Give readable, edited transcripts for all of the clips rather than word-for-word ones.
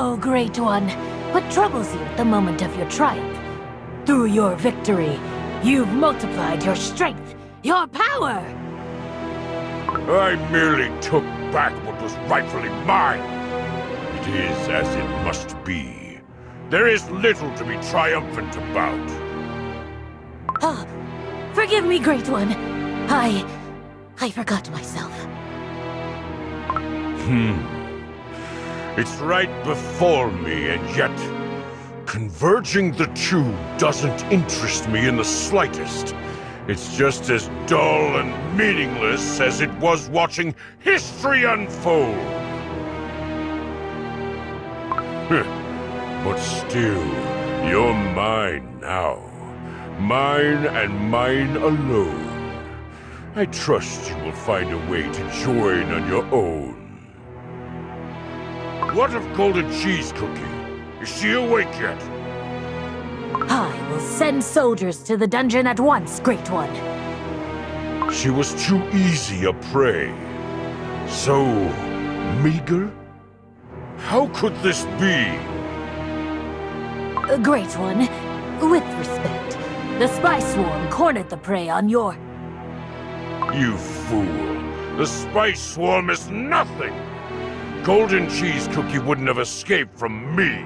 Oh, Great One, what troubles you at the moment of your triumph? Through your victory, you've multiplied your strength, your power! I merely took back what was rightfully mine. It is as it must be. There is little to be triumphant about. Ah, forgive me, Great One. I forgot myself. It's right before me, and yet converging the two doesn't interest me in the slightest. It's just as dull and meaningless as it was watching history unfold. But still, you're mine now. Mine and mine alone. I trust you will find a way to join on your own. What of Golden Cheese Cookie? Is she awake yet? I will send soldiers to the dungeon at once, Great One. She was too easy a prey. So meager? How could this be? Great One, with respect, the spy swarm cornered the prey on your... You fool. The spice swarm is nothing. Golden Cheese Cookie wouldn't have escaped from me.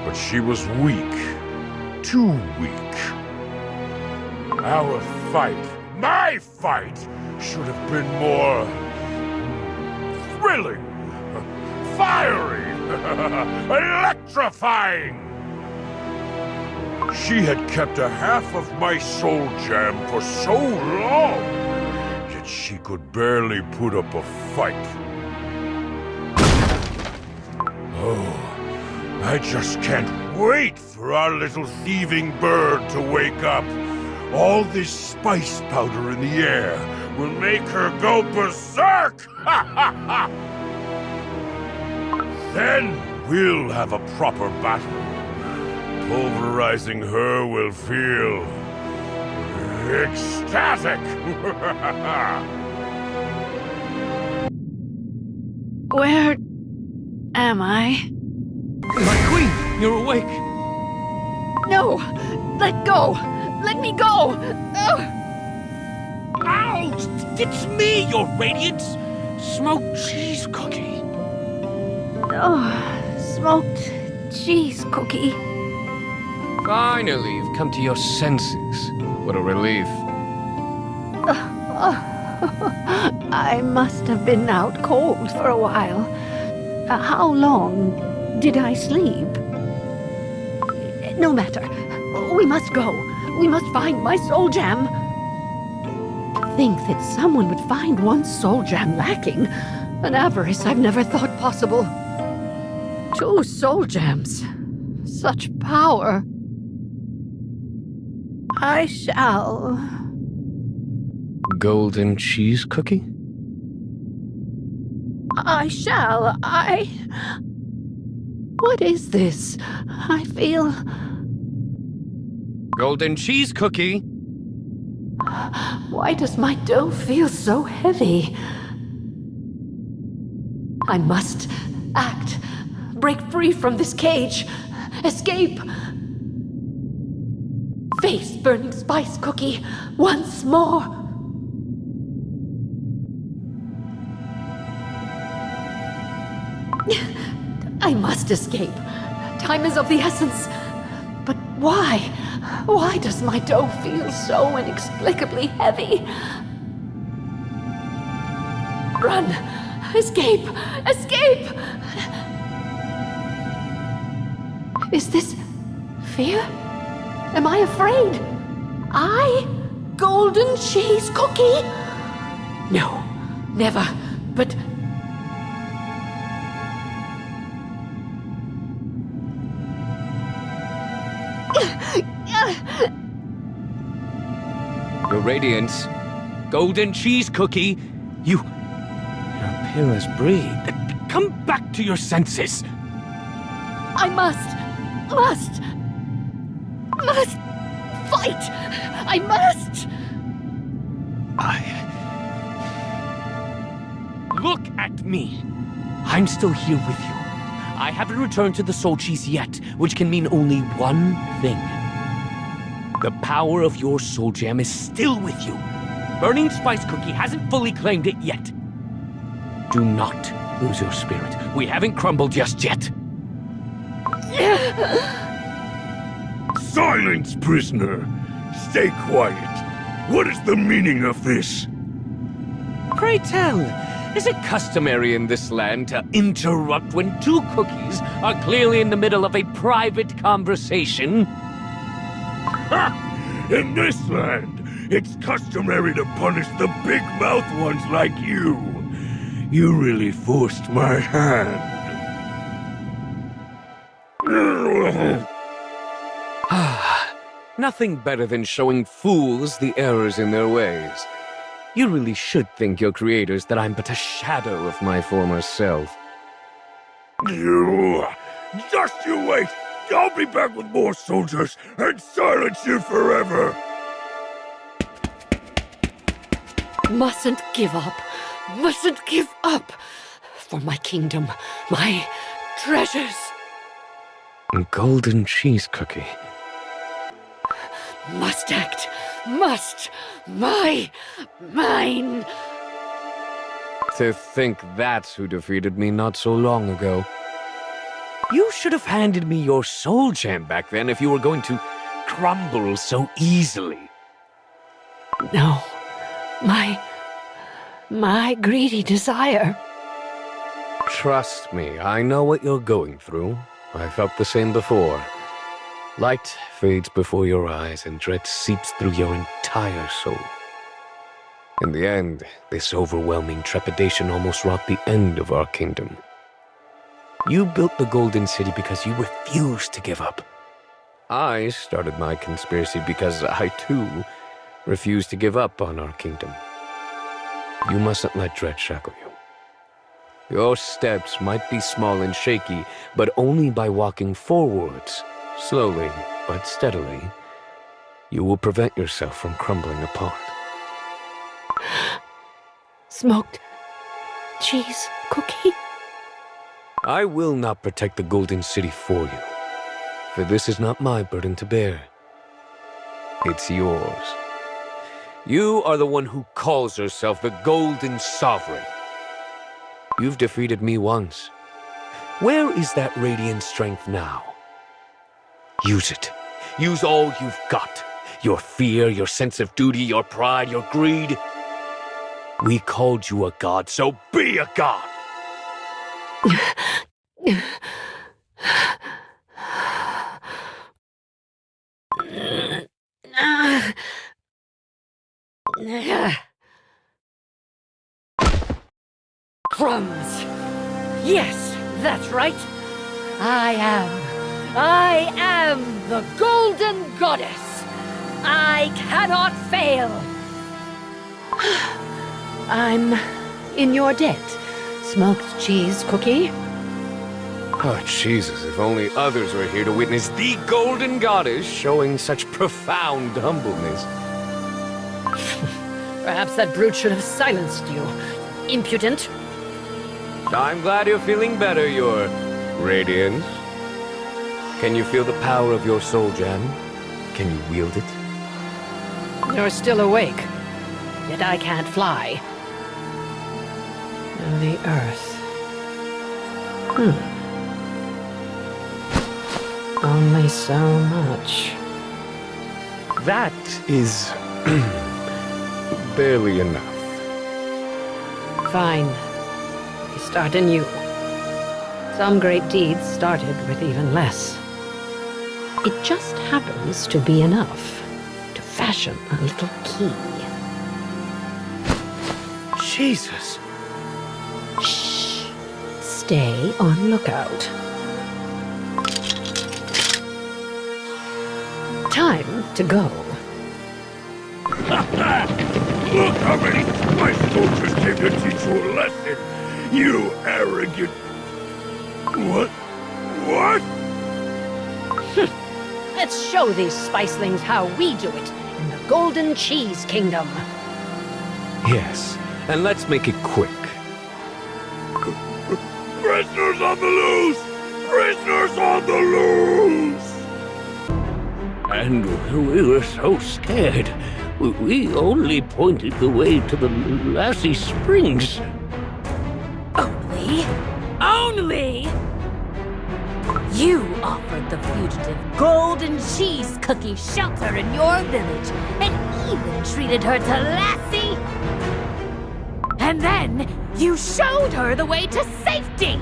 But she was weak. Too weak. Our fight, my fight, should have been more... thrilling, fiery, electrifying. She had kept a half of my soul gem for so long, yet she could barely put up a fight. Oh, I just can't wait for our little thieving bird to wake up. All this spice powder in the air will make her go berserk! Then we'll have a proper battle. Pulverizing her will feel... ecstatic! Where am I? My queen, you're awake. No! Let go! Let me go! Ugh. Ow! It's me, your radiance! Smoked cheese cookie. Oh, smoked cheese cookie. Finally, you've come to your senses. What a relief. I must have been out cold for a while. How long did I sleep? No matter. We must go. We must find my soul gem. To think that someone would find one soul gem lacking. An avarice I've never thought possible. 2 soul gems. Such power. I shall... Golden cheese cookie? What is this? I feel... Golden cheese cookie? Why does my dough feel so heavy? I must act. Break free from this cage. Escape. Face burning spice cookie once more. I must escape. Time is of the essence. But why? Why does my dough feel so inexplicably heavy? Run! Escape! Escape! Is this fear? Am I afraid? I? Golden cheese cookie? No, never. But... Your radiance. Golden cheese cookie. You appear as breed. Come back to your senses. I must fight! I must! Look at me. I'm still here with you. I haven't returned to the soul cheese yet, which can mean only one thing. The power of your soul gem is still with you. Burning Spice Cookie hasn't fully claimed it yet. Do not lose your spirit. We haven't crumbled just yet. Silence, prisoner! Stay quiet. What is the meaning of this? Pray tell, is it customary in this land to interrupt when two cookies are clearly in the middle of a private conversation? Ha! In this land, it's customary to punish the big-mouthed ones like you. You really forced my hand. Nothing better than showing fools the errors in their ways. You really should thank your creators that I'm but a shadow of my former self. You wait! I'll be back with more soldiers and silence you forever! Mustn't give up. Mustn't give up. For my kingdom, my treasures. Golden cheese cookie. Must act. Must. Mine. To think that's who defeated me not so long ago. You should have handed me your soul gem back then if you were going to crumble so easily. No. My greedy desire. Trust me, I know what you're going through. I felt the same before. Light fades before your eyes and dread seeps through your entire soul. In the end, this overwhelming trepidation almost wrought the end of our kingdom. You built the Golden City because you refused to give up. I started my conspiracy because I, too, refused to give up on our kingdom. You mustn't let dread shackle you. Your steps might be small and shaky, but only by walking forwards, slowly but steadily, you will prevent yourself from crumbling apart. Smoked cheese cookie? I will not protect the Golden City for you, for this is not my burden to bear. It's yours. You are the one who calls herself the Golden Sovereign. You've defeated me once. Where is that radiant strength now? Use it. Use all you've got. Your fear, your sense of duty, your pride, your greed. We called you a god, so be a god! Crumbs. Yes, that's right. I am the Golden Goddess. I cannot fail. I'm in your debt, smoked cheese cookie. Oh, Jesus, if only others were here to witness the Golden Goddess showing such profound humbleness. Perhaps that brute should have silenced you, impudent. I'm glad you're feeling better, Your Radiance. Can you feel the power of your soul gem? Can you wield it? You're still awake, yet I can't fly. And the earth. Only so much. That is barely enough. Fine. We start anew. Some great deeds started with even less. It just happens to be enough to fashion a little key. Jesus! Shh. Stay on lookout. Time to go. Look how many my soldiers came to teach you a lesson! You arrogant... What? Let's show these spicelings how we do it in the Golden Cheese Kingdom. Yes, and let's make it quick. Prisoners on the loose! Prisoners on the loose! And we were so scared. We only pointed the way to the Lassie Springs. Only? Only? You offered the fugitive golden cheese cookie shelter in your village, and even treated her to Lassie. And then you showed her the way to safety.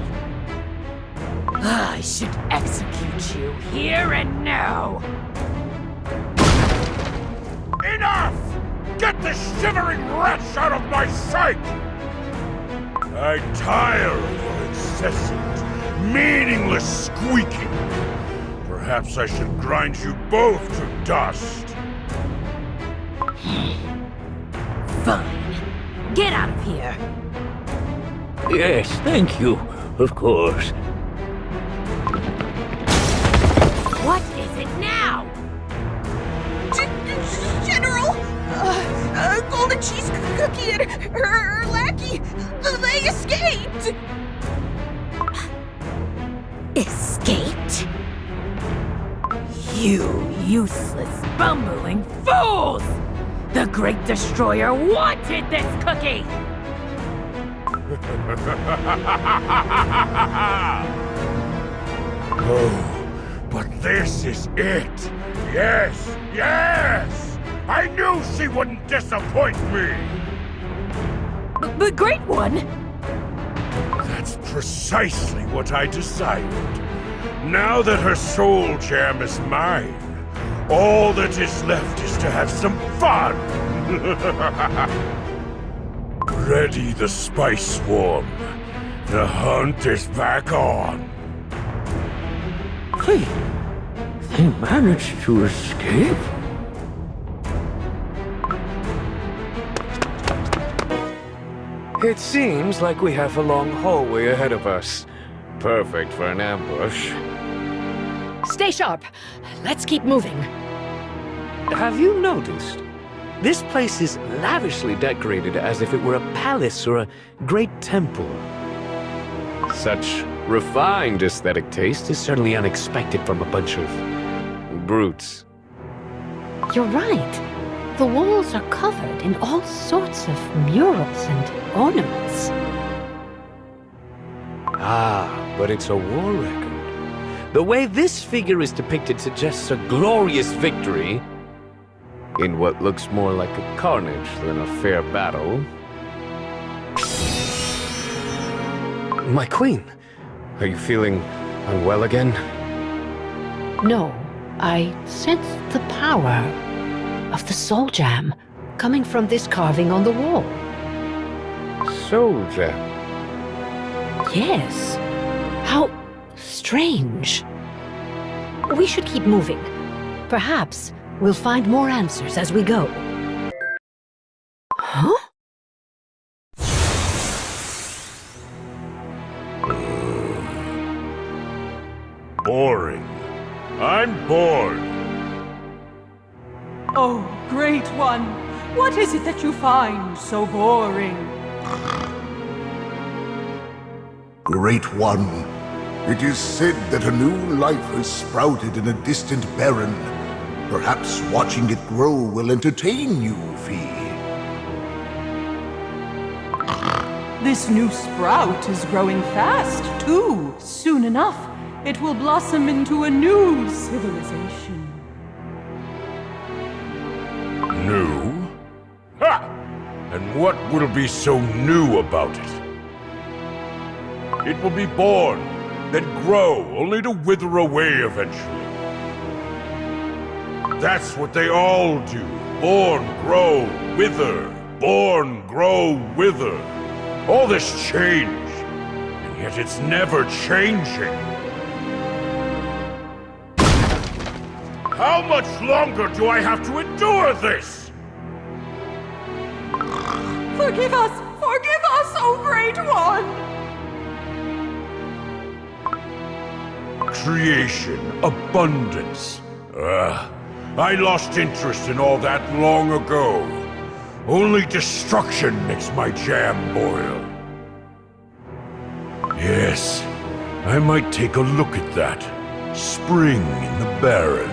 I should execute you here and now. Enough! Get the shivering wretch out of my sight! I tire of your incessant, meaningless squeaking. Perhaps I should grind you both to dust. Fine. Get out of here. Yes, thank you. Of course. What is it now? General! Golden cheese cookie and her lackey, they escaped! Escaped? You useless, bumbling fools! The Great Destroyer wanted this cookie! Oh, but this is it! Yes, yes! I knew she wouldn't disappoint me! The Great One? That's precisely what I decided. Now that her soul gem is mine, all that is left is to have some fun! Ready the spice swarm. The hunt is back on. They managed to escape? It seems like we have a long hallway ahead of us. Perfect for an ambush. Stay sharp. Let's keep moving. Have you noticed? This place is lavishly decorated as if it were a palace or a great temple. Such refined aesthetic taste is certainly unexpected from a bunch of brutes. You're right. The walls are covered in all sorts of murals and ornaments. Ah, but it's a war record. The way this figure is depicted suggests a glorious victory in what looks more like a carnage than a fair battle. My queen, are you feeling unwell again? No, I sense the power of the soul gem coming from this carving on the wall. Soul gem? Yes. How strange. We should keep moving. Perhaps we'll find more answers as we go. Huh? Boring. I'm bored. Oh, Great One, what is it that you find so boring? Great One, it is said that a new life has sprouted in a distant barren. Perhaps watching it grow will entertain you, Fee. This new sprout is growing fast, too. Soon enough, it will blossom into a new civilization. New? Ha! And what will be so new about it? It will be born, then grow, only to wither away eventually. That's what they all do. Born, grow, wither. Born, grow, wither. All this change, and yet it's never changing. How much longer do I have to endure this? Forgive us, O Great One! Creation, abundance. I lost interest in all that long ago. Only destruction makes my jam boil. Yes, I might take a look at that. Spring in the Barren.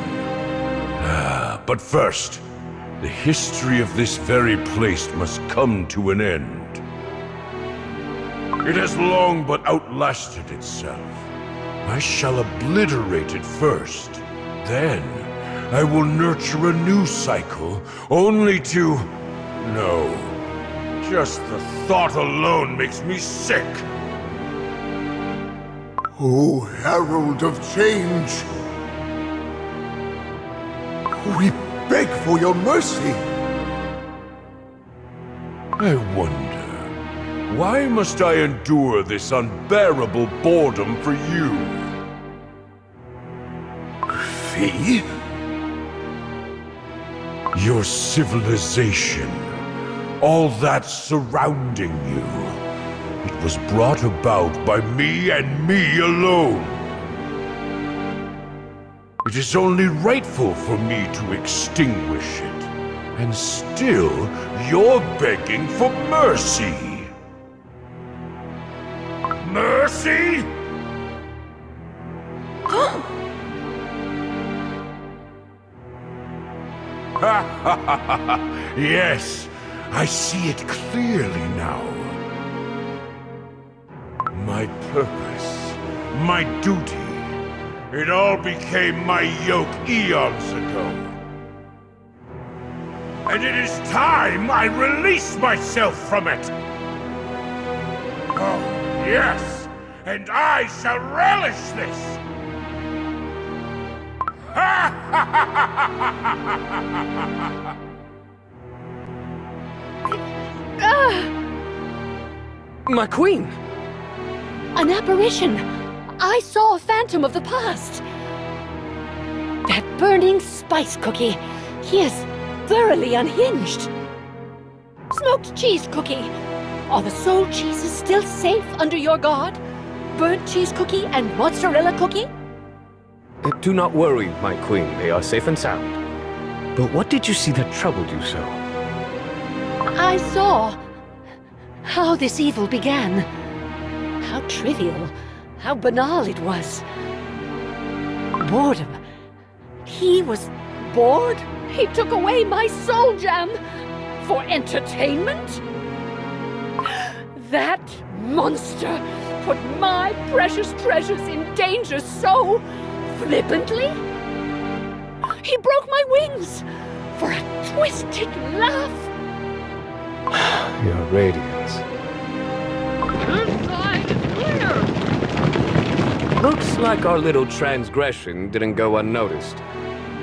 But first, the history of this very place must come to an end. It has long but outlasted itself. I shall obliterate it first. Then, I will nurture a new cycle, only to... No. Just the thought alone makes me sick. O Herald of Change! We beg for your mercy! I wonder, why must I endure this unbearable boredom for you? Fee? Your civilization, all that surrounding you, it was brought about by me and me alone. It is only rightful for me to extinguish it. And still, you're begging for mercy. Mercy? Yes, I see it clearly now. My purpose, my duty, it all became my yoke eons ago. And it is time I release myself from it! Oh, yes! And I shall relish this! My queen! An apparition! I saw a phantom of the past! That burning spice cookie! He is thoroughly unhinged! Smoked cheese cookie! Are the soul cheeses still safe under your guard? Burnt cheese cookie and mozzarella cookie? Do not worry, my queen. They are safe and sound. But what did you see that troubled you so? I saw how this evil began. How trivial, how banal it was. Boredom. He was bored? He took away my soul gem for entertainment? That monster put my precious treasures in danger so flippantly? He broke my wings for a twisted laugh. Your radiance. This side is clear! Looks like our little transgression didn't go unnoticed.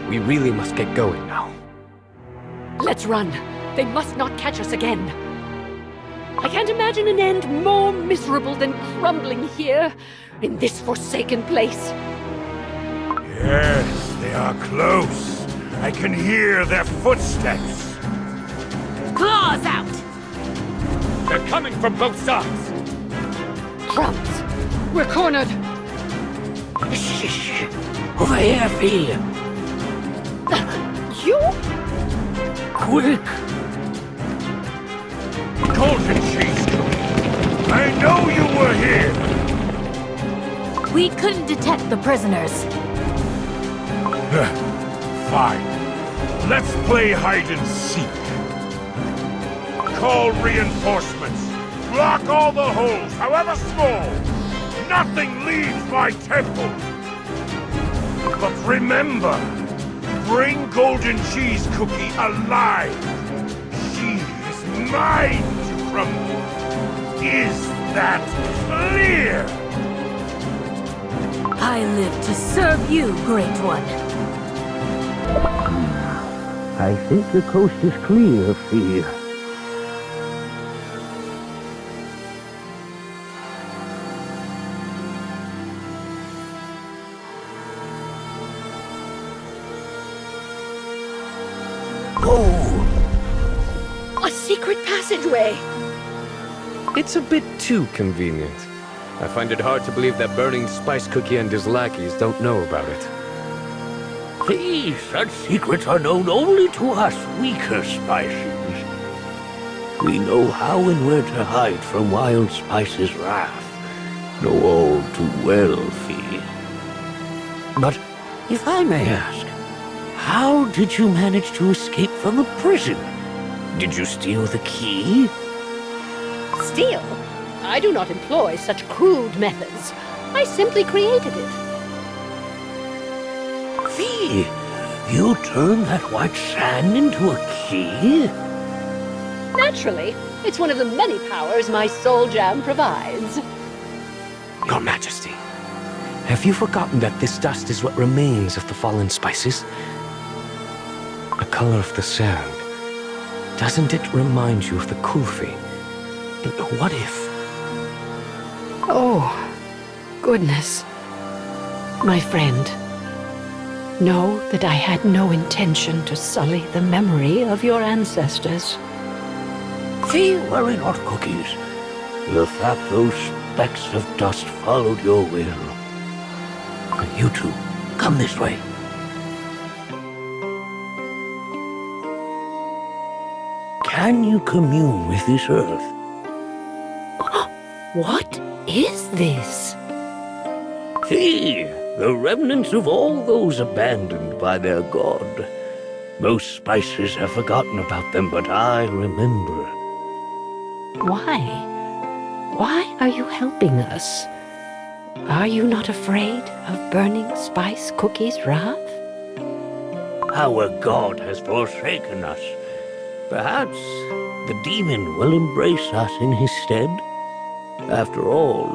We really must get going now. Let's run. They must not catch us again. I can't imagine an end more miserable than crumbling here, in this forsaken place. Yes, they are close. I can hear their footsteps. Claws out! They're coming from both sides! Crumbs! We're cornered! Shh! Over here, Fee! You? Quick! Golden cheese cookie! I know you were here! We couldn't detect the prisoners. Fine. Let's play hide and seek. Call reinforcements. Block all the holes, however small. Nothing leaves my temple. But remember, bring Golden Cheese Cookie alive. She is mine to crumble. Is that clear? I live to serve you, Great One. I think the coast is clear, Fee. A secret passageway! It's a bit too convenient. I find it hard to believe that Burning Spice Cookie and his lackeys don't know about it. Fee, such secrets are known only to us weaker spices. We know how and where to hide from Wild Spice's wrath. No old too well, Fee. But if I may ask, how did you manage to escape from the prison? Did you steal the key? Steal? I do not employ such crude methods. I simply created it. Fee, you turned that white sand into a key? Naturally, it's one of the many powers my soul jam provides. Your Majesty, have you forgotten that this dust is what remains of the fallen spices? The color of the sand. Doesn't it remind you of the Kulfi? What if? Oh, goodness. My friend, know that I had no intention to sully the memory of your ancestors. Fee, worry not, Cookies. The fact those specks of dust followed your will. You two, come this way. Can you commune with this earth? What is this? Fee, the remnants of all those abandoned by their god. Most spices have forgotten about them, but I remember. Why? Why are you helping us? Are you not afraid of burning Spice Cookie's wrath? Our god has forsaken us. Perhaps the demon will embrace us in his stead. After all,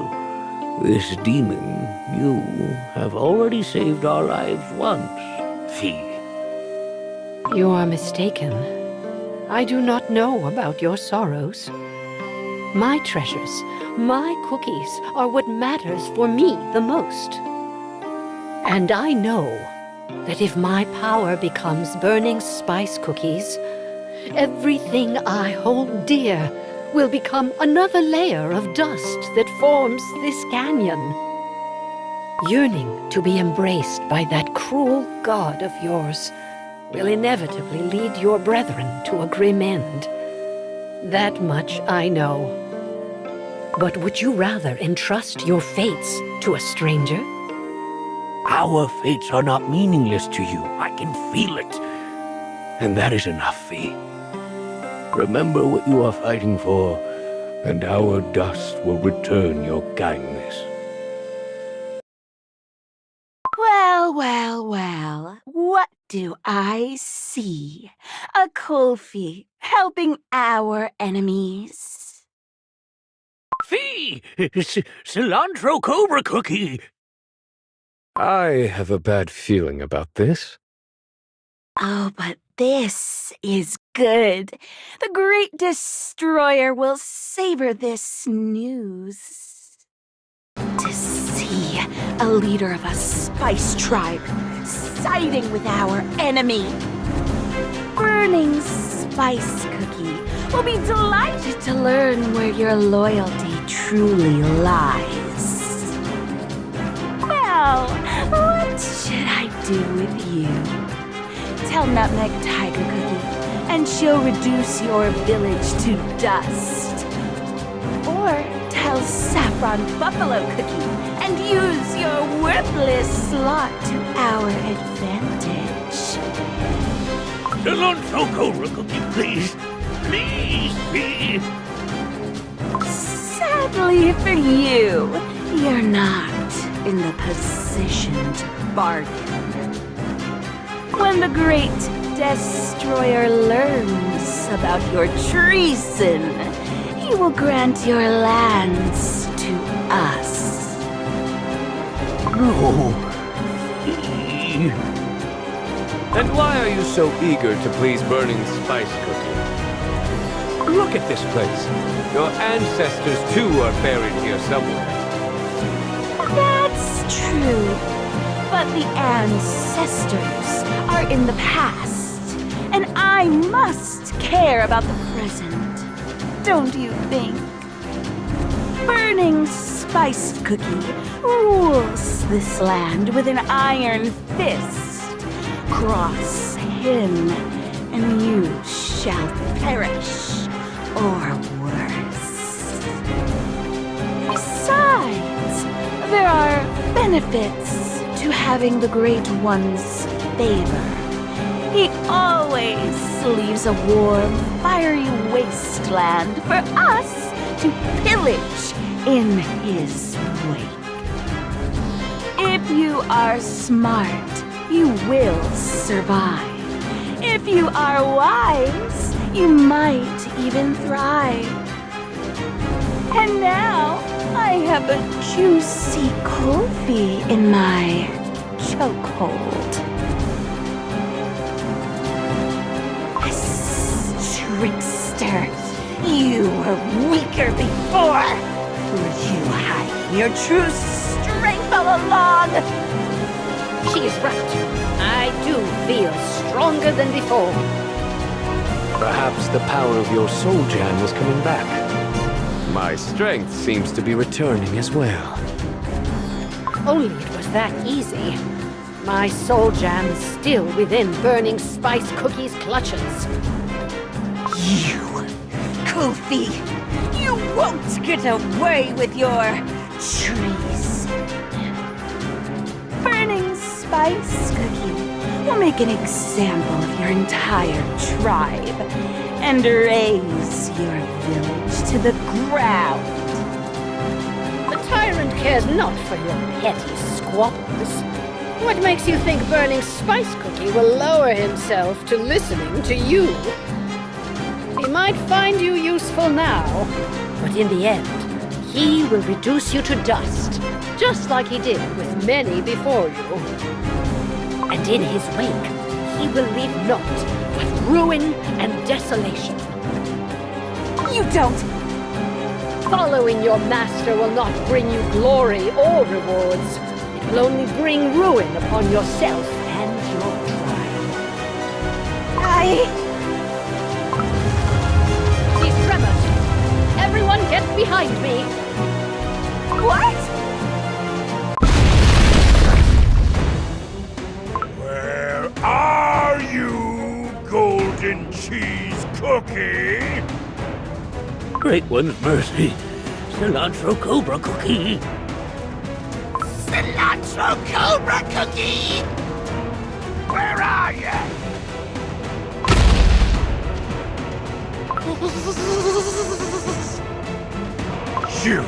this demon, you, have already saved our lives once, Fee. You are mistaken. I do not know about your sorrows. My treasures, my cookies, are what matters for me the most. And I know that if my power becomes burning Spice Cookies, everything I hold dear will become another layer of dust that forms this canyon. Yearning to be embraced by that cruel god of yours will inevitably lead your brethren to a grim end. That much I know. But would you rather entrust your fates to a stranger? Our fates are not meaningless to you. I can feel it. And that is enough, Fee. Remember what you are fighting for, and our dust will return your kindness. Well, well, well. What do I see? A Kulfi helping our enemies. Fee! Cilantro Cobra Cookie! I have a bad feeling about this. Oh, but this is good. The Great Destroyer will savor this news. To see a leader of a spice tribe siding with our enemy. Burning Spice Cookie will be delighted to learn where your loyalty truly lies. Well, what should I do with you? Tell Nutmeg Tiger Cookie, and she'll reduce your village to dust. Or tell Saffron Buffalo Cookie, and use your worthless slot to our advantage. Cilantro Cobra Cookie, please! Please, Fee! Sadly for you, you're not in the position to bargain. When the Great Destroyer learns about your treason, he will grant your lands to us. No, Fee. And why are you so eager to please Burning Spice Cookie? Look at this place. Your ancestors, too, are buried here somewhere. That's true. But the ancestors are in the past, and I must care about the present. Don't you think? Burning Spiced Cookie rules this land with an iron fist. Cross him, and you shall perish, or worse. Besides, There are benefits to having the Great One's favor. He always leaves a warm, fiery wasteland for us to pillage in his wake. If you are smart, you will survive. If you are wise, you might even thrive. And now, I have a juicy coffee in my chokehold. Trickster, you were weaker before. Were you hiding your true strength all along? She is right. I do feel stronger than before. Perhaps the power of your soul jam is coming back. My strength seems to be returning as well. Only it was that easy. My soul jam is still within Burning Spice Cookie's clutches. You, Kofi, you won't get away with your treason. Burning Spice Cookie will make an example of your entire tribe and raise your village to the ground. The tyrant cares not for your petty squabbles. What makes you think Burning Spice Cookie will lower himself to listening to you? He might find you useful now, but in the end, he will reduce you to dust, just like he did with many before you. And in his wake, he will leave naught but ruin and desolation. You don't! Following your master will not bring you glory or rewards. It will only bring ruin upon yourself and your tribe. These tremors! Everyone get behind me! What? Where are you, golden cheese cookie? Great One's mercy. Cilantro Cobra Cookie. Cilantro Cobra Cookie! Where are you? You,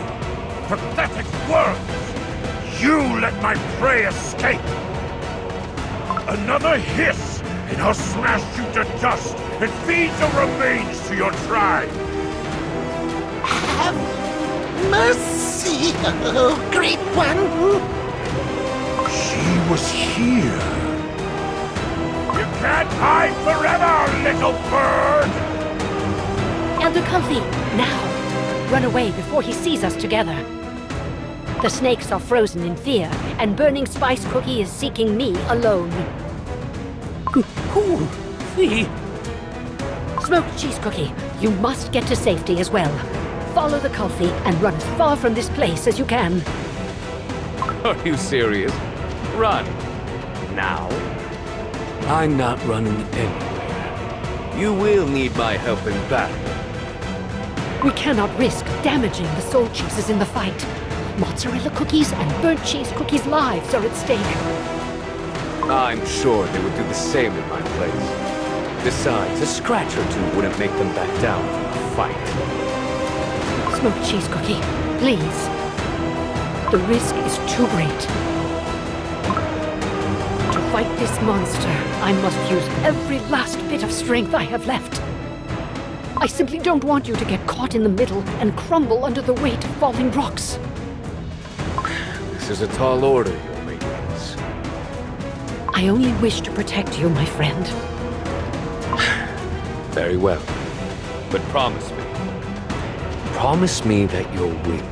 pathetic worms! You let my prey escape! Another hiss, and I'll smash you to dust and feed the remains to your tribe! Have mercy, oh Great One! She was here! You can't hide forever, little bird! Elder Comfy, now! Run away before he sees us together. The snakes are frozen in fear, and Burning Spice Cookie is seeking me alone. Cool. See? Smoked Cheese Cookie, you must get to safety as well. Follow the Comfy and run as far from this place as you can. Are you serious? Run. Now? I'm not running anywhere. You will need my help in battle. We cannot risk damaging the soul cheeses in the fight. Mozzarella cookies and burnt cheese cookies' lives are at stake. I'm sure they would do the same in my place. Besides, a scratch or two wouldn't make them back down from a fight. Smoked Cheese Cookie, please. The risk is too great. To fight this monster, I must use every last bit of strength I have left. I simply don't want you to get caught in the middle and crumble under the weight of falling rocks. This is a tall order, Your Radiance. I only wish to protect you, my friend. Very well. But promise me. Promise me that you'll win.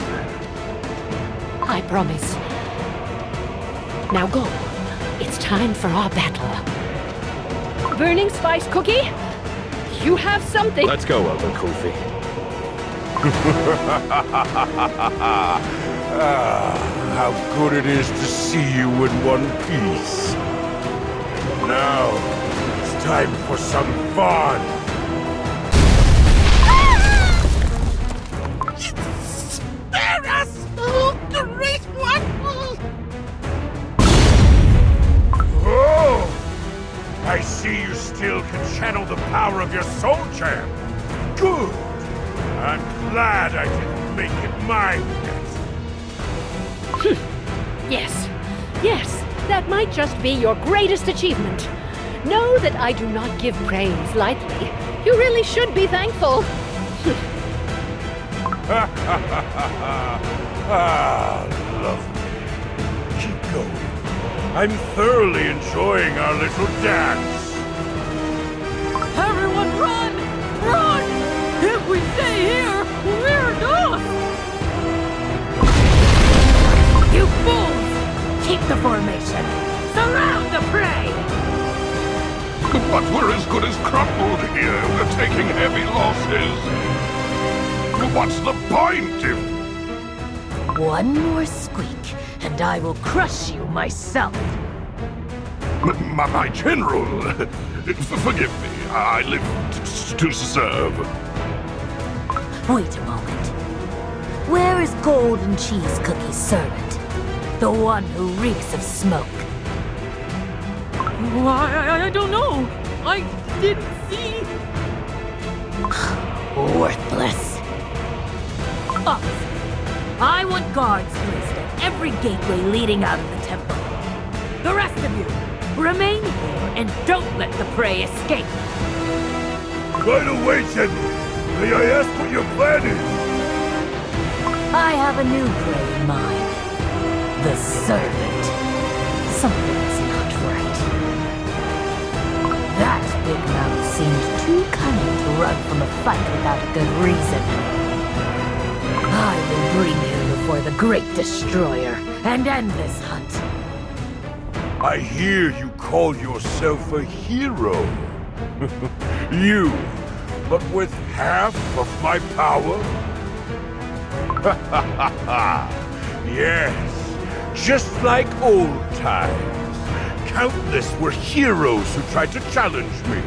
I promise. Now go. It's time for our battle. Burning Spice Cookie? You have something. Let's go, Elder Kofi. How good it is to see you in one piece. Now, it's time for some fun. Spare us, oh Great One! still can channel the power of your soul gem. Good. I'm glad I didn't make it mine yet. Yes, yes, that might just be your greatest achievement. Know that I do not give praise lightly. You really should be thankful. Lovely. Keep going. I'm thoroughly enjoying our little dance. Everyone run! Run! If we stay here, we're done! You fools! Keep the formation! Surround the prey! But we're as good as crumbled here. We're taking heavy losses. What's the point if... One more squeak, and I will crush you myself. My general, forgive me. I live to serve. Wait a moment. Where is Golden Cheese Cookie's servant? The one who reeks of smoke. I don't know. I didn't see. Worthless. Officer, I want guards placed at every gateway leading out of the temple. The rest of you, remain here and don't let the prey escape. By the way, General, may I ask what your plan is? I have a new prey in mind. The servant. Something's not right. That big mouth seemed too cunning to run from a fight without a good reason. I will bring him before the Great Destroyer and end this hunt. I hear you call yourself a hero. You, but with half of my power? Yes, just like old times. Countless were heroes who tried to challenge me.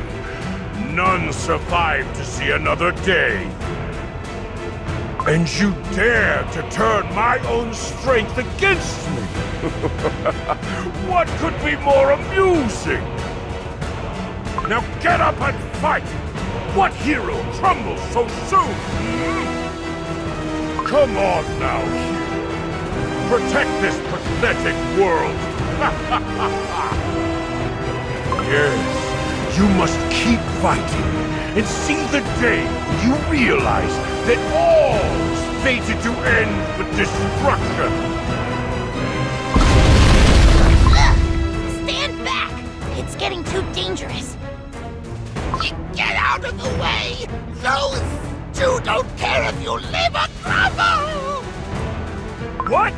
None survived to see another day. And you dare to turn my own strength against me? What could be more amusing? Now get up and fight! What hero crumbles so soon? Come on now, hero. Protect this pathetic world. Yes, you must keep fighting and see the day when you realize that all is fated to end with destruction. Stand back! It's getting too dangerous. Get out of the way! Those two don't care if you live or crumble! What?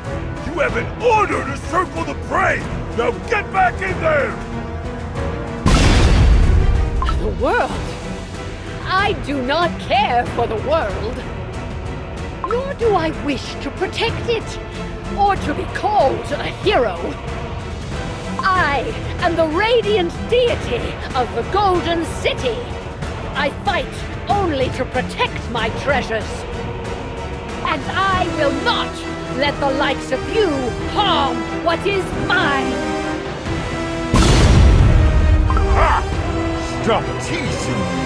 You have an order to circle the prey! Now get back in there! The world? I do not care for the world. Nor do I wish to protect it, or to be called a hero. I am the radiant deity of the Golden City. I fight only to protect my treasures. And I will not let the likes of you harm what is mine. Ha! Stop teasing me!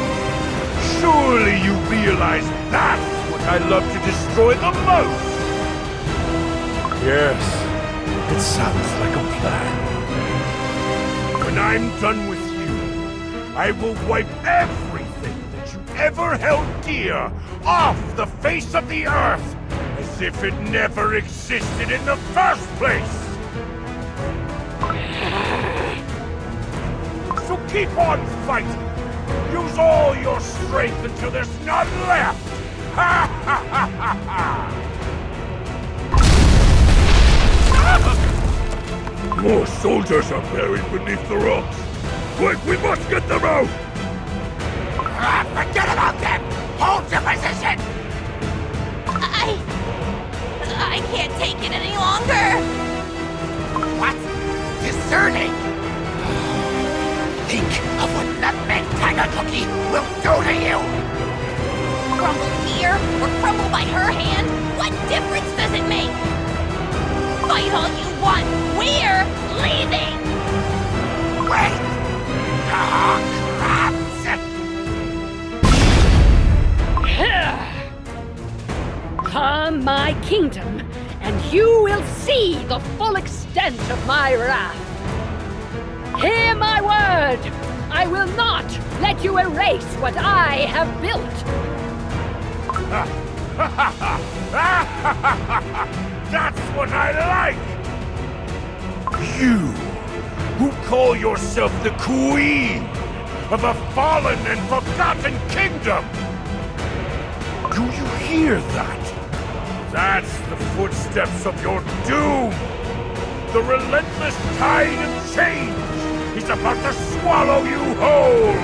Surely you realize that's what I love to destroy the most! Yes, it sounds like a plan. When I'm done with you, I will wipe everything that you ever held dear off the face of the earth, as if it never existed in the first place! So keep on fighting! Use all your strength until there's none left! Ha ha ha ha ha! More soldiers are buried beneath the rocks! Quick, we must get them out! Forget about them! Hold your position! I can't take it any longer! What? Discerning? Think of what Nutmeg Tiger Cookie will do to you! Crumble here, or crumble by her hand? What difference does it make? Fight all you want! We're leaving! Wait! Ah, crap! upon my kingdom, and you will see the full extent of my wrath. Hear my word! I will not let you erase what I have built. That's what I like! You, who call yourself the queen of a fallen and forgotten kingdom! Do you hear that? That's the footsteps of your doom! The relentless tide of change is about to swallow you whole!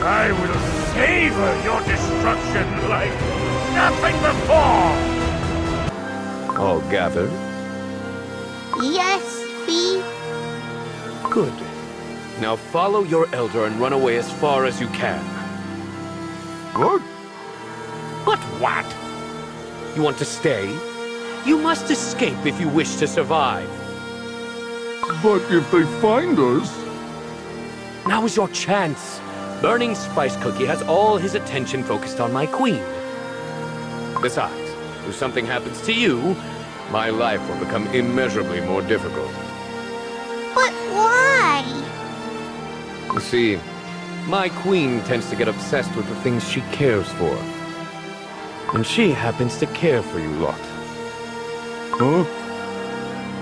I will savor your destruction like nothing before! All gathered? Yes, Fee. Good. Now follow your elder and run away as far as you can. What? What? You want to stay? You must escape if you wish to survive. But if they find us... Now is your chance. Burning Spice Cookie has all his attention focused on my queen. Besides, if something happens to you, my life will become immeasurably more difficult. But why? You see, my queen tends to get obsessed with the things she cares for. And she happens to care for you lot. Huh?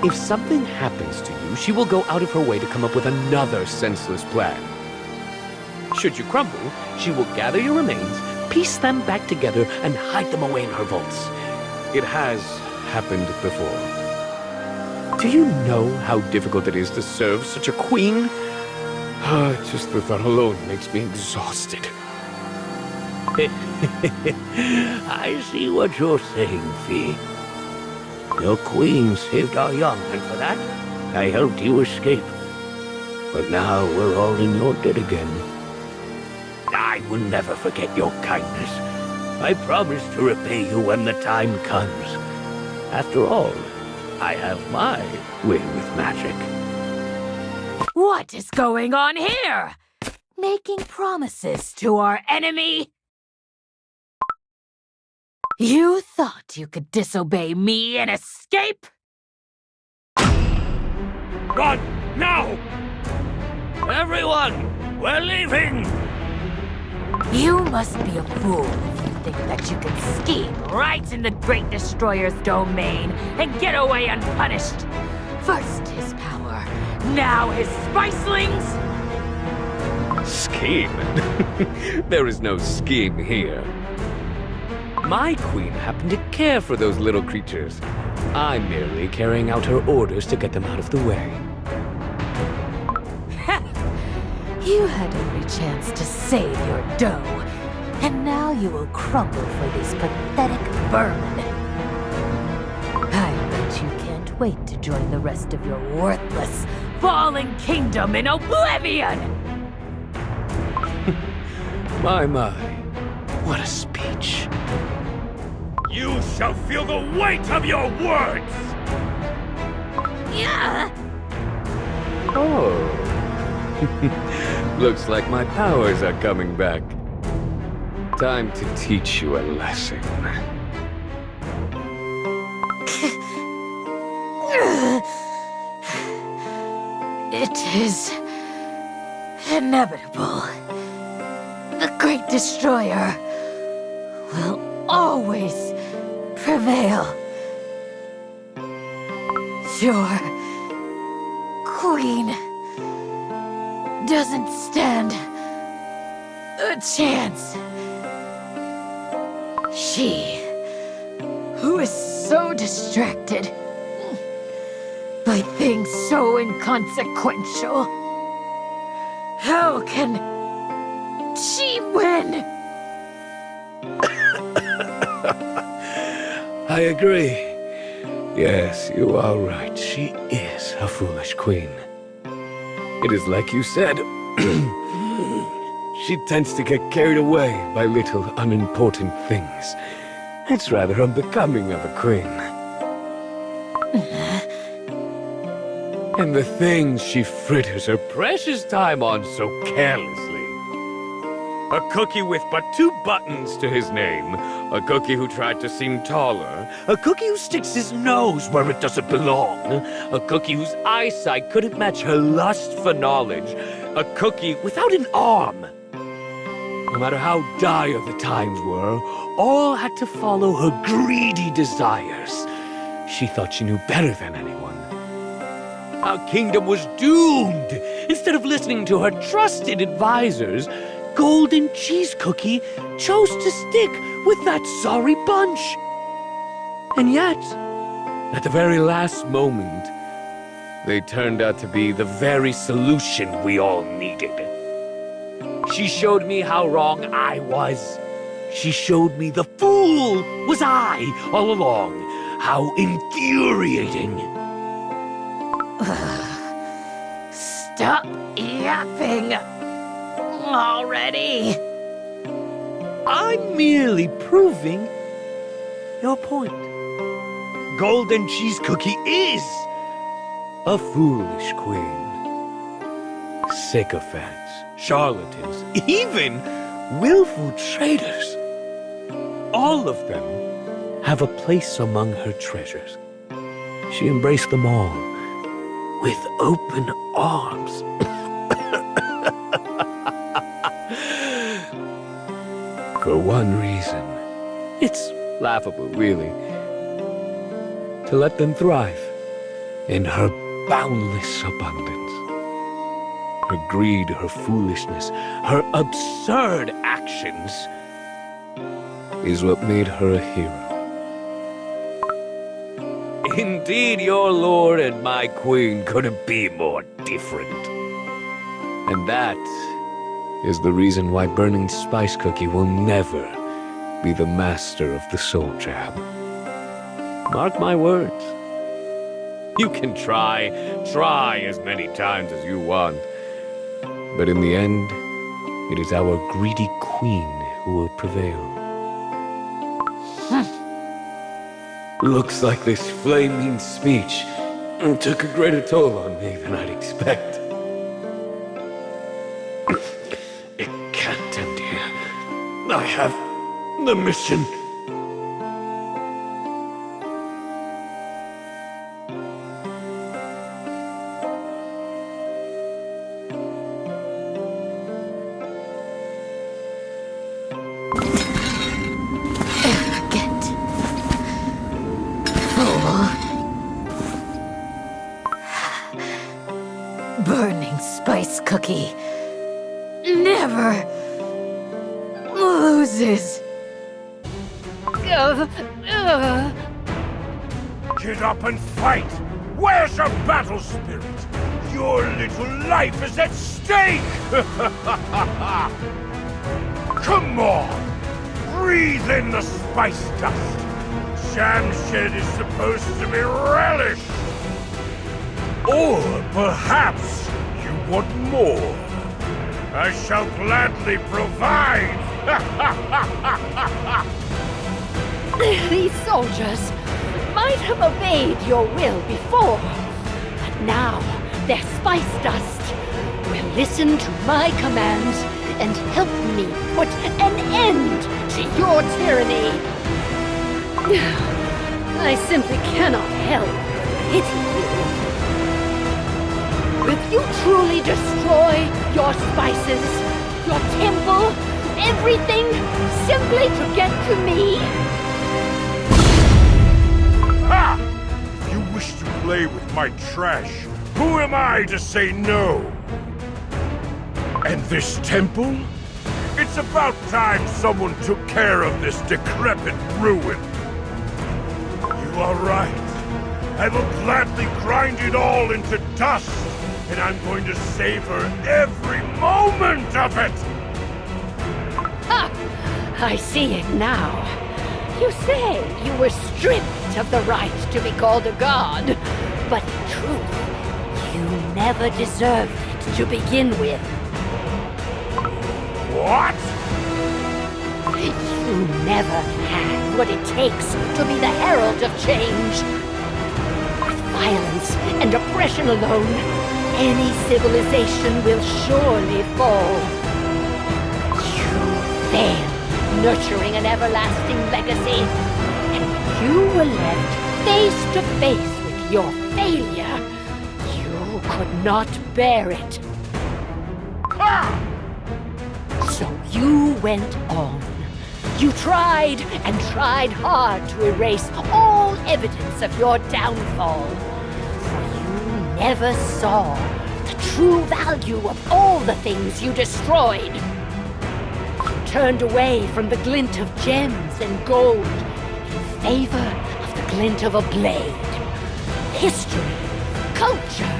If something happens to you, she will go out of her way to come up with another senseless plan. Should you crumble, she will gather your remains, piece them back together, and hide them away in her vaults. It has happened before. Do you know how difficult it is to serve such a queen? Just the thought alone makes me exhausted. I see what you're saying, Fee. Your queen saved our young, and for that, I helped you escape. But now we're all in your debt again. I will never forget your kindness. I promise to repay you when the time comes. After all, I have my way with magic. What is going on here? Making promises to our enemy? You thought you could disobey me and escape? Run! Now! Everyone, we're leaving! You must be a fool if you think that you can scheme right in the Great Destroyer's domain and get away unpunished. First his power, now his spicelings! Scheme? There is no scheme here. My queen happened to care for those little creatures. I'm merely carrying out her orders to get them out of the way. You had every chance to save your dough, and now you will crumble for these pathetic vermin. I bet you can't wait to join the rest of your worthless, fallen kingdom in oblivion! My, what a speech. You shall feel the weight of your words! Yeah! Oh. Looks like my powers are coming back. Time to teach you a lesson. It is inevitable. The Great Destroyer will always prevail. Your queen doesn't stand a chance. She, who is so distracted by things so inconsequential, how can she win? I agree. Yes, you are right. She is a foolish queen. It is like you said. She tends to get carried away by little unimportant things. It's rather unbecoming of a queen. And the things she fritters her precious time on so carelessly. A cookie with but 2 buttons to his name. A cookie who tried to seem taller. A cookie who sticks his nose where it doesn't belong. A cookie whose eyesight couldn't match her lust for knowledge. A cookie without an arm. No matter how dire the times were, all had to follow her greedy desires. She thought she knew better than anyone. Our kingdom was doomed. Instead of listening to her trusted advisors, Golden Cheese Cookie chose to stick with that sorry bunch. And yet, at the very last moment, they turned out to be the very solution we all needed. She showed me how wrong I was. She showed me the fool was I all along. How infuriating. Stop yapping already. I'm merely proving your point. Golden Cheese Cookie is a foolish queen. Sycophants, charlatans, even willful traitors. All of them have a place among her treasures. She embraced them all with open arms. For one reason. It's laughable, really. To let them thrive in her boundless abundance. Her greed, her foolishness, her absurd actions is what made her a hero. Indeed, your lord and my queen couldn't be more different. And that is the reason why Burning Spice Cookie will never be the master of the Soul Jam. Mark my words. You can try as many times as you want. But in the end, it is our greedy queen who will prevail. Looks like this flaming speech took a greater toll on me than I'd expect. It can't end here. I have the mission. Burning Spice Cookie never loses. Get up and fight! Where's your battle spirit? Your little life is at stake! Come on! Breathe in the spice dust! Shamshed is supposed to be relished! Or perhaps you want more. I shall gladly provide! These soldiers might have obeyed your will before, but now their spice dust will listen to my commands and help me put an end to your tyranny. I simply cannot help but pity you. Will you truly destroy your spices, your temple, everything, simply to get to me? Ha! If you wish to play with my trash, who am I to say no? And this temple? It's about time someone took care of this decrepit ruin. You are right. I will gladly grind it all into dust, and I'm going to savor every moment of it! Ha! I see it now. You say you were stripped of the right to be called a god, but in truth, you never deserved it to begin with. What? You never had what it takes to be the herald of change. With violence and oppression alone, any civilization will surely fall. You failed, nurturing an everlasting legacy. And when you were left face to face with your failure, you could not bear it. So you went on. You tried and tried hard to erase all evidence of your downfall. For you never saw the true value of all the things you destroyed. You turned away from the glint of gems and gold in favor of the glint of a blade. History, culture,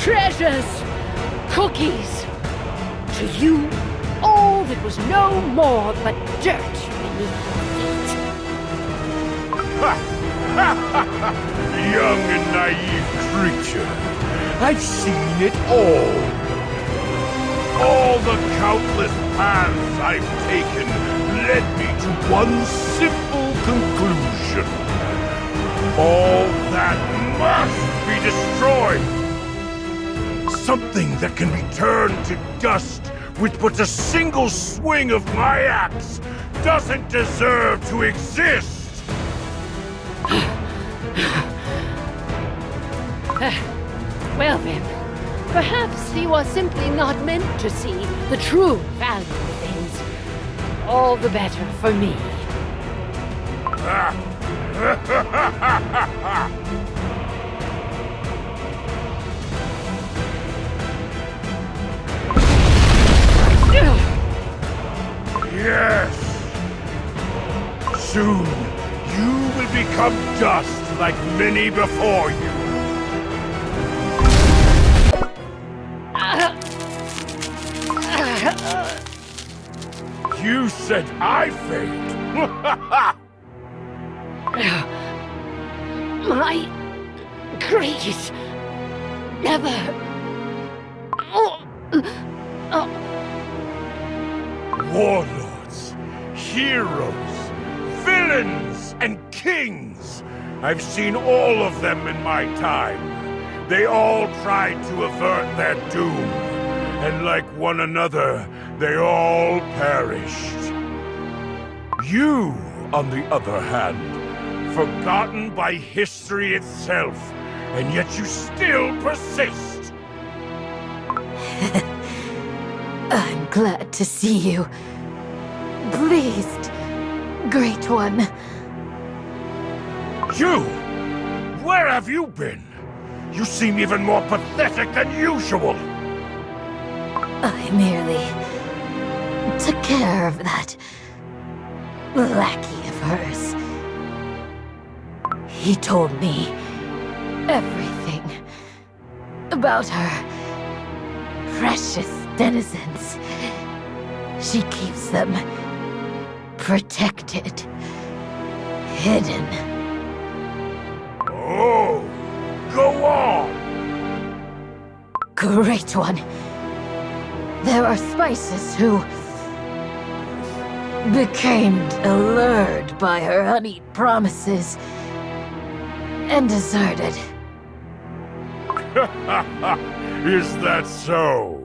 treasures, cookies. To you, all that was no more but dirt beneath your feet. Young and naive creature, I've seen it all. All the countless paths I've taken led me to one simple conclusion. All that must be destroyed. Something that can be turned to dust with but a single swing of my axe doesn't deserve to exist! Well then, perhaps he was simply not meant to see the true value of things. All the better for me. Yes! Soon, you will become dust like many before you. You said I failed! My greed never... Warlords, heroes, villains, and kings! I've seen all of them in my time. They all tried to avert their doom, and like one another, they all perished. You, on the other hand, forgotten by history itself, and yet you still persist. I'm glad to see you. Pleased, Great One. You! Where have you been? You seem even more pathetic than usual! I merely took care of that lackey of hers. He told me everything about her precious denizens. She keeps them protected, hidden. Oh, go on! Great One. There are spices who became allured by her honeyed promises and deserted. Is that so?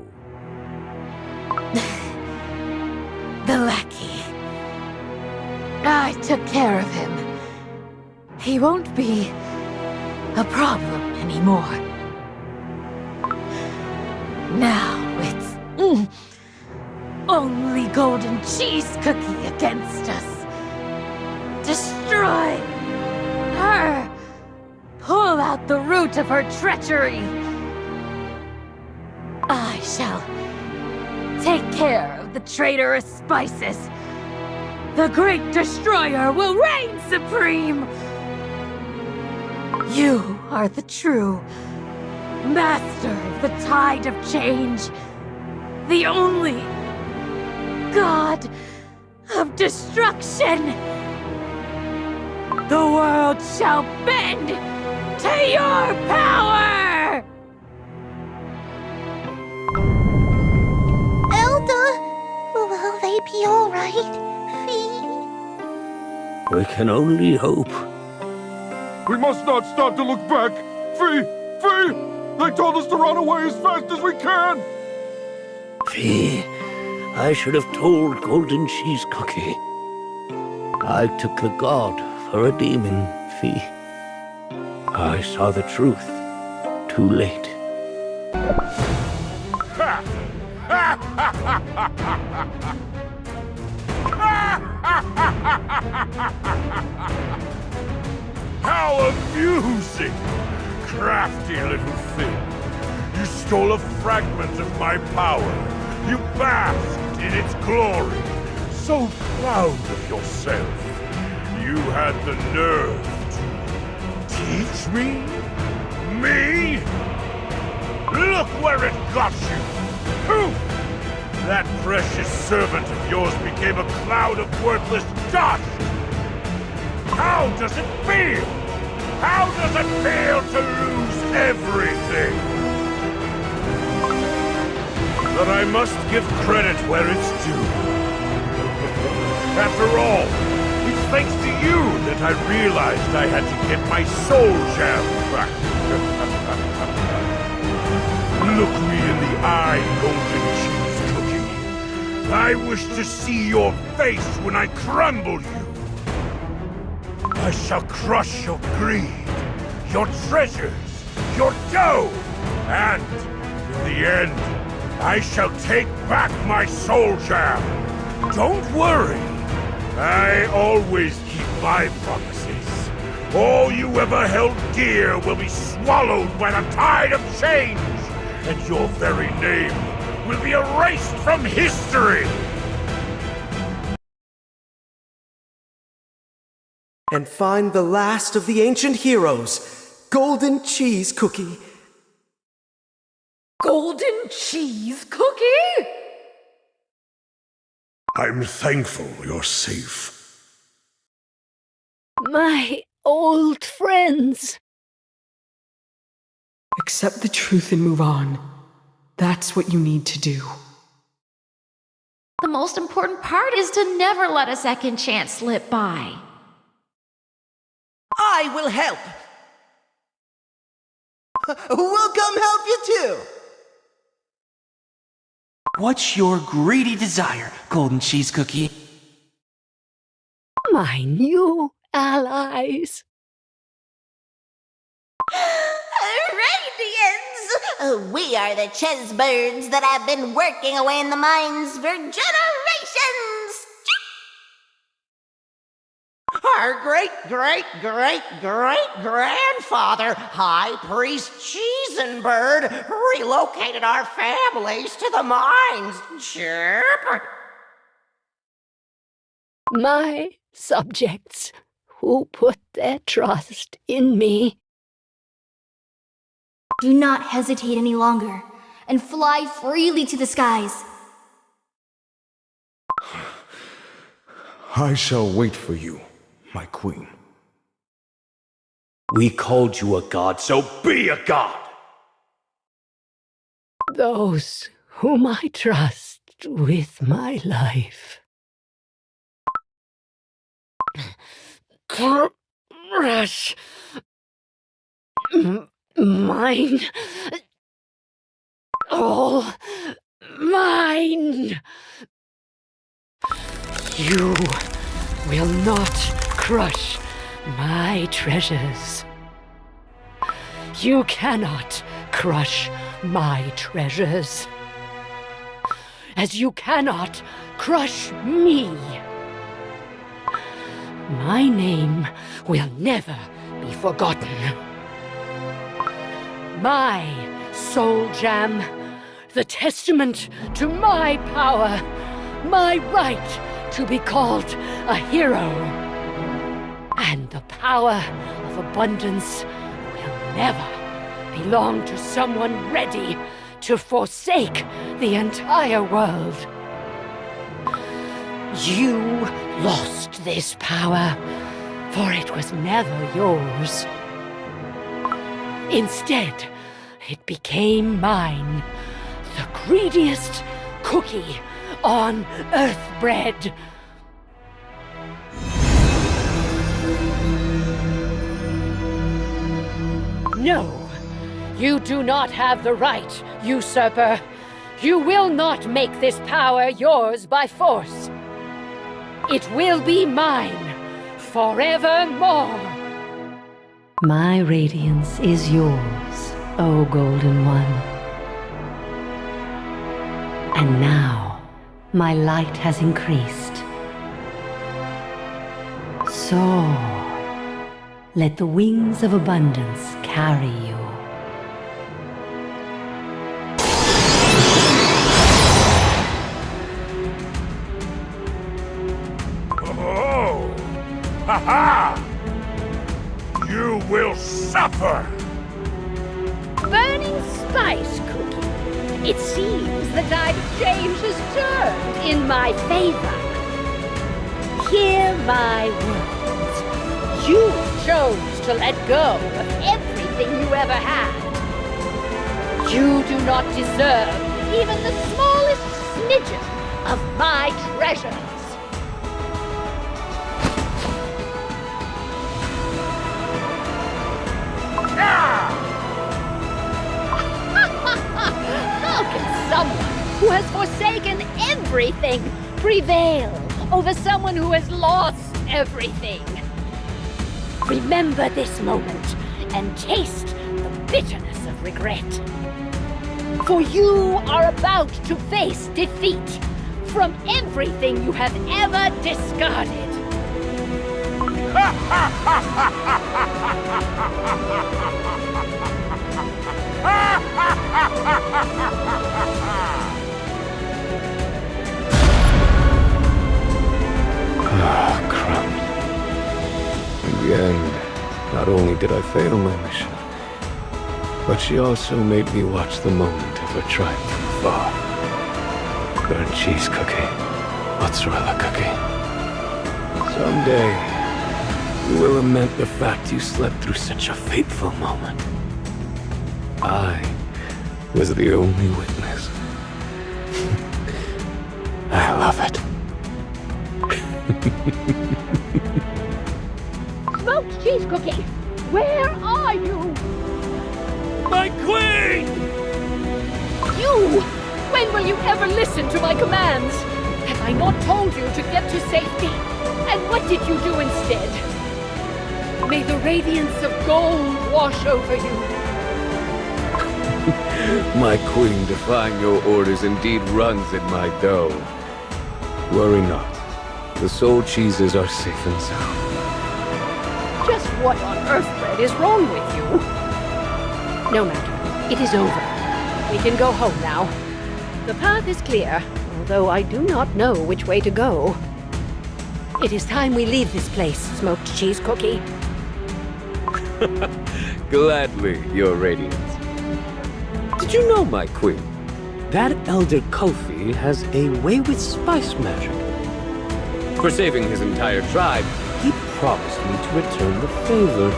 The lackey. I took care of him. He won't be a problem anymore. Now it's only golden cheese cookie against us. Destroy her. Pull out the root of her treachery. I shall take care of the traitorous spices. The great destroyer will reign supreme. You are the true master of the tide of change. The only god of destruction. The world shall bend to your power! Elder, will they be all right, Fee? We can only hope. We must not stop to look back! Fee! Fee! They told us to run away as fast as we can! Fee, I should have told Golden Cheese Cookie. I took the god for a demon, Fee. I saw the truth too late. How amusing! Crafty little thing. You stole a fragment of my power. You basked in its glory. So proud of yourself. You had the nerve to teach me? Me? Look where it got you! Poof! That precious servant of yours became a cloud of worthless dust! How does it feel? How does it feel to lose everything? But I must give credit where it's due. After all, it's thanks to you that I realized I had to get my soul gem back. Look me in the eye, Golden Cheese Cookie. I wish to see your face when I crumble you. I shall crush your greed, your treasures, your dough, and, in the end, I shall take back my soul gem. Don't worry. I always keep my promises. All you ever held dear will be swallowed by the tide of change, and your very name will be erased from history. And find the last of the ancient heroes, Golden Cheese Cookie. Golden cheese cookie? I'm thankful you're safe. My old friends. Accept the truth and move on. That's what you need to do. The most important part is to never let a second chance slip by. I will help. We'll come help you too. What's your greedy desire, Golden Cheese Cookie? My new allies. Radiance! We are the chess birds that have been working away in the mines for generations! Our great-great-great-great-grandfather, High Priest Treason relocated our families to the mines. Chirp! My subjects who put their trust in me. Do not hesitate any longer, and fly freely to the skies. I shall wait for you, my queen. We called you a god, so be a god! Those whom I trust with my life. Crush. Mine. All mine. You will not crush my treasures. You cannot crush my treasures. As you cannot crush me. My name will never be forgotten. My soul gem, the testament to my power, my right to be called a hero. And the power of abundance will never belong to someone ready to forsake the entire world. You lost this power, for it was never yours. Instead, it became mine, the greediest cookie on Earthbread. No, you do not have the right, usurper. You will not make this power yours by force. It will be mine, forevermore. My radiance is yours, O Golden One. And now, my light has increased. Soar. Let the wings of abundance carry you. Oh! Ha-ha! You will suffer! Burning spice cookie. It seems the tide of change has turned in my favor. Hear my words. You chose to let go of everything you ever had. You do not deserve even the smallest smidgen of my treasures. How can someone who has forsaken everything prevail over someone who has lost everything? Remember this moment and taste the bitterness of regret. For you are about to face defeat from everything you have ever discarded. Ah, crumbs. In the end, not only did I fail my mission, but she also made me watch the moment of her triumph from afar. Burnt cheese cookie, mozzarella cookie. Someday, you will lament the fact you slept through such a fateful moment. I was the only witness. I love it. Smoked cheese cookie, where are you? My queen! You! When will you ever listen to my commands? Have I not told you to get to safety? And what did you do instead? May the radiance of gold wash over you. My queen defying your orders indeed runs in my dough. Worry not. The soul cheeses are safe and sound. Just what on earth, Bread, is wrong with you? No matter. It is over. We can go home now. The path is clear, although I do not know which way to go. It is time we leave this place, Smoked Cheese Cookie. Gladly, Your Radiance. Did you know, my queen, that Elder Kofi has a way with spice magic? For saving his entire tribe, he promised me to return the favor.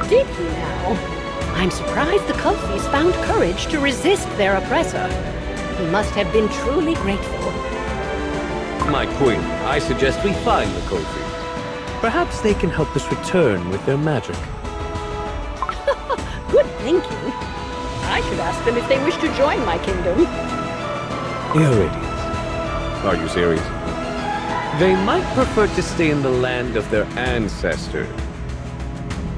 Did he now? I'm surprised the Kulfis found courage to resist their oppressor. He must have been truly grateful. My queen, I suggest we find the Kofi. Perhaps they can help us return with their magic. Good thinking. I should ask them if they wish to join my kingdom. Your Radiance. Are you serious? They might prefer to stay in the land of their ancestors.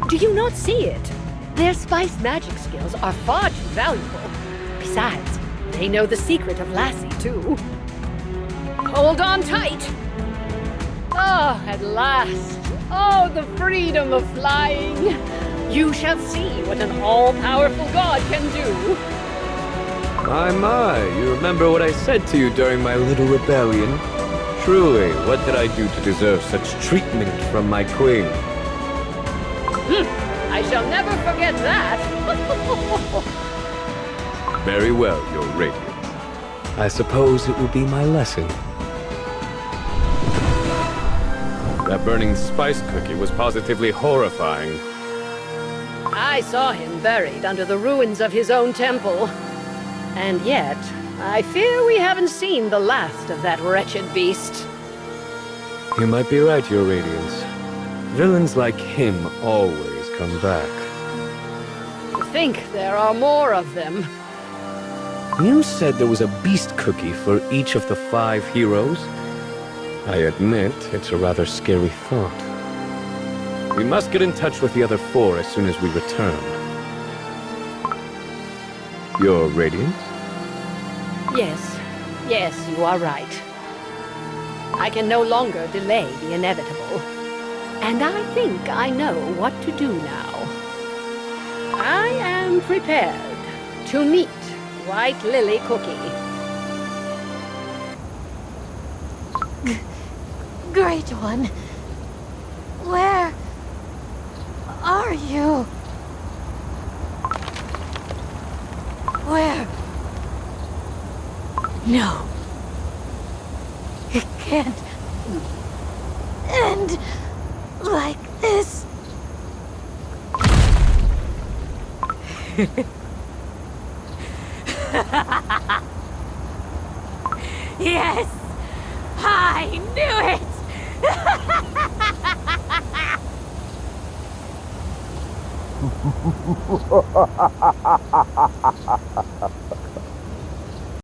Do you not see it? Their spice magic skills are far too valuable. Besides, they know the secret of Lassie, too. Hold on tight! Ah, at last! Oh, the freedom of flying! You shall see what an all-powerful god can do! My, you remember what I said to you during my little rebellion? Truly, what did I do to deserve such treatment from my queen? I shall never forget that! Very well, Your Radiance. I suppose it will be my lesson. That burning spice cookie was positively horrifying. I saw him buried under the ruins of his own temple. And yet, I fear we haven't seen the last of that wretched beast. You might be right, Your Radiance. Villains like him always come back. To think there are more of them. You said there was a beast cookie for each of the 5 heroes? I admit, it's a rather scary thought. We must get in touch with the other 4 as soon as we return. Your Radiance? Yes, you are right. I can no longer delay the inevitable. And I think I know what to do now. I am prepared to meet White Lily Cookie. Great One, where are you? Where? No. It can't end like this. Yes! I knew it!